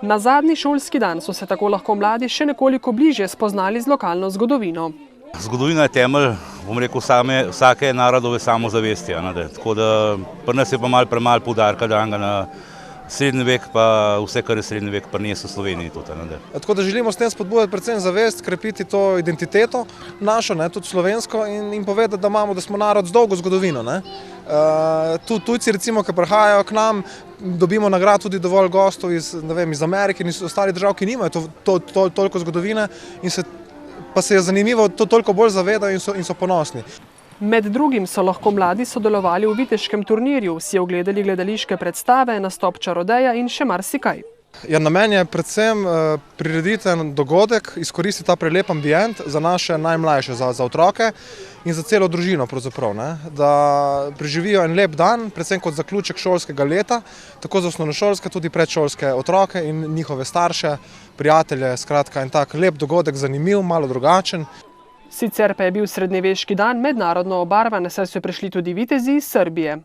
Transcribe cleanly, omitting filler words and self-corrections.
Na zadnji šolski dan so se tako lahko mladi še nekoliko bližje spoznali z lokalno zgodovino. Zgodovina je temelj, bom rekel, vsake narodove samozavesti. Tako da pri nas je pa malo premalo poudarka danega na srednji vek, pa vse, kar je srednji vek prinesel v Sloveniji tudi. Tako da želimo s tem spodbujati predvsem zavest, krepiti to identiteto našo, tudi slovensko, in povedati, da smo narod z dolgo zgodovino. Tu tujci, recimo, ki prihajajo k nam, dobimo nagrad tudi dovolj gostov iz Amerike in iz ostalih držav, ki nimajo toliko zgodovine, pa se je zanimivo to toliko bolj zavedajo in so ponosni. Med drugim so lahko mladi sodelovali v viteškem turnirju, si ogledali gledališke predstave, nastop čarodeja in še marsikaj. Namen je predvsem prirediti en dogodek, izkoristiti ta prelep ambient za naše najmlajše, za otroke in za celo družino pravzaprav, da preživijo en lep dan, predvsem kot zaključek šolskega leta, tako za osnovnošolske, tudi predšolske otroke in njihove starše, prijatelje, skratka en tak lep dogodek, zanimiv, malo drugačen. Sicer pa je bil srednjeveški dan mednarodno obarvan, saj so prišli tudi vitezi iz Srbije.